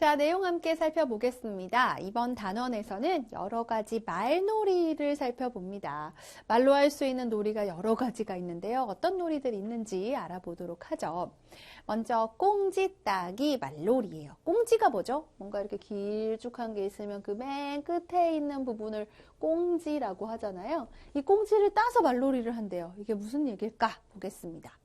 자, 내용 함께 살펴보겠습니다. 이번 단원에서는 여러 가지 말놀이를 살펴봅니다. 말로 할 수 있는 놀이가 여러 가지가 있는데요. 어떤 놀이들이 있는지 알아보도록 하죠. 먼저 꽁지 따기 말놀이예요. 꽁지가 뭐죠? 뭔가 이렇게 길쭉한 게 있으면 그 맨 끝에 있는 부분을 꽁지라고 하잖아요. 이 꽁지를 따서 말놀이를 한대요. 이게 무슨 얘기일까 보겠습니다.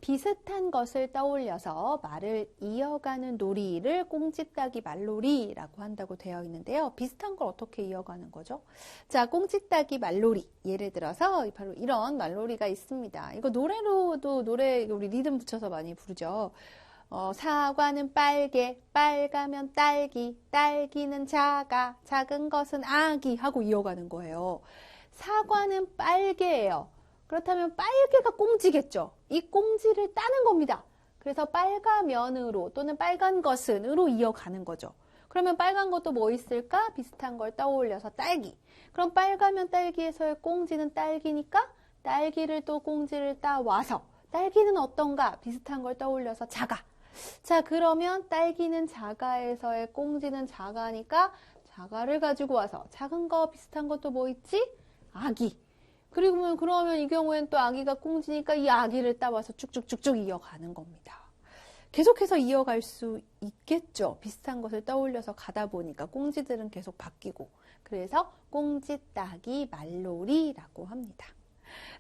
비슷한 것을 떠올려서 말을 이어가는 놀이를 꽁지 따기 말놀이라고 한다고 되어 있는데요. 비슷한 걸 어떻게 이어가는 거죠? 자, 꽁지 따기 말놀이. 예를 들어서 바로 이런 말놀이가 있습니다. 이거 노래로도 우리 리듬 붙여서 많이 부르죠. 사과는 빨개, 빨가면 딸기, 딸기는 작아, 작은 것은 아기 하고 이어가는 거예요. 사과는 빨개예요. 그렇다면 빨개가 꽁지겠죠. 이 꽁지를 따는 겁니다. 그래서 빨가면으로 또는 빨간 것은으로 이어가는 거죠. 그러면 빨간 것도 뭐 있을까? 비슷한 걸 떠올려서 딸기. 그럼 빨가면 딸기에서의 꽁지는 딸기니까 딸기를 또 꽁지를 따와서 딸기는 어떤가? 비슷한 걸 떠올려서 작아. 자, 그러면 딸기는 작아에서의 꽁지는 작아니까 작아를 가지고 와서 작은 거 비슷한 것도 뭐 있지? 아기. 그러면 이 경우엔 또 아기가 꽁지니까 이 아기를 따와서 쭉쭉쭉쭉 이어가는 겁니다. 계속해서 이어갈 수 있겠죠. 비슷한 것을 떠올려서 가다 보니까 꽁지들은 계속 바뀌고. 그래서 꽁지 따기 말놀이라고 합니다.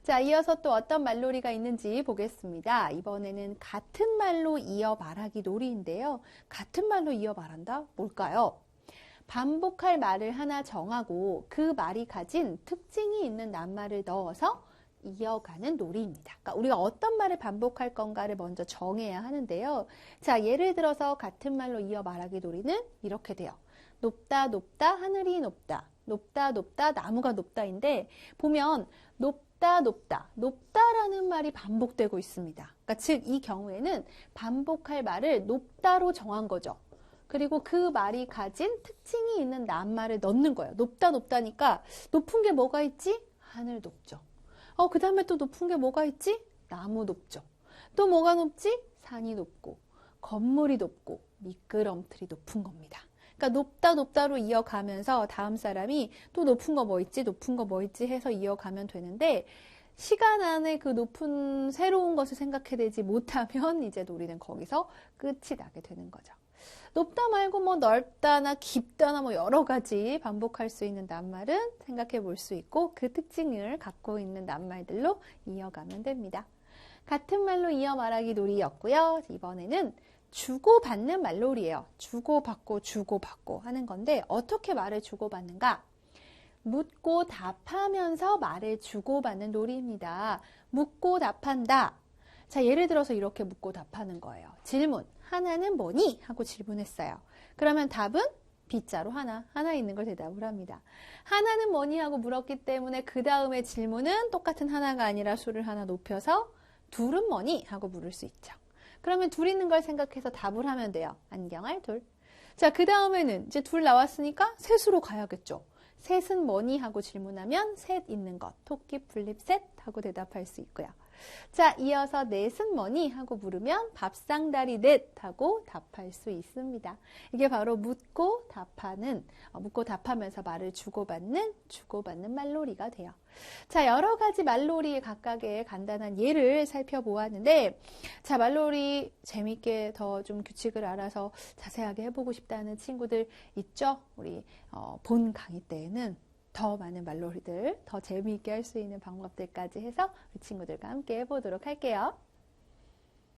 자, 이어서 또 어떤 말놀이가 있는지 보겠습니다. 이번에는 같은 말로 이어 말하기 놀이인데요. 같은 말로 이어 말한다? 뭘까요? 반복할 말을 하나 정하고 그 말이 가진 특징이 있는 낱말을 넣어서 이어가는 놀이입니다. 그러니까 우리가 어떤 말을 반복할 건가를 먼저 정해야 하는데요. 자, 예를 들어서 같은 말로 이어 말하기 놀이는 이렇게 돼요. 높다, 높다, 하늘이 높다. 높다, 높다, 나무가 높다인데 보면 높다, 높다, 높다라는 말이 반복되고 있습니다. 그러니까 즉 이 경우에는 반복할 말을 높다로 정한 거죠. 그리고 그 말이 가진 특징이 있는 낱말을 넣는 거예요. 높다, 높다니까 높은 게 뭐가 있지? 하늘 높죠. 그 다음에 또 높은 게 뭐가 있지? 나무 높죠. 또 뭐가 높지? 산이 높고 건물이 높고 미끄럼틀이 높은 겁니다. 그러니까 높다, 높다로 이어가면서 다음 사람이 또 높은 거 뭐 있지? 높은 거 뭐 있지? 해서 이어가면 되는데 시간 안에 그 높은 새로운 것을 생각해내지 못하면 이제 놀이는 거기서 끝이 나게 되는 거죠. 높다 말고 뭐 넓다나 깊다나 뭐 여러 가지 반복할 수 있는 낱말은 생각해 볼 수 있고 그 특징을 갖고 있는 낱말들로 이어가면 됩니다. 같은 말로 이어 말하기 놀이였고요. 이번에는 주고받는 말놀이예요. 주고받고 하는 건데 어떻게 말을 주고받는가? 묻고 답하면서 말을 주고받는 놀이입니다. 묻고 답한다. 자, 예를 들어서 이렇게 묻고 답하는 거예요. 질문. 하나는 뭐니? 하고 질문했어요. 그러면 답은 B자로 하나 있는 걸 대답을 합니다. 하나는 뭐니? 하고 물었기 때문에 그 다음에 질문은 똑같은 하나가 아니라 수를 하나 높여서 둘은 뭐니? 하고 물을 수 있죠. 그러면 둘 있는 걸 생각해서 답을 하면 돼요. 안경알 둘. 자, 그 다음에는 이제 둘 나왔으니까 셋으로 가야겠죠. 셋은 뭐니? 하고 질문하면 셋 있는 것. 토끼 풀립 셋 하고 대답할 수 있고요. 자, 이어서 넷은 뭐니? 하고 물으면 밥상다리 넷 하고 답할 수 있습니다. 이게 바로 묻고 답하면서 말을 주고받는 말놀이가 돼요. 자, 여러 가지 말놀이 각각의 간단한 예를 살펴보았는데, 자, 말놀이 재밌게 더 좀 규칙을 알아서 자세하게 해보고 싶다는 친구들 있죠? 우리 본 강의 때에는 더 많은 말놀이들, 더 재미있게 할 수 있는 방법들까지 해서 우리 친구들과 함께 해보도록 할게요.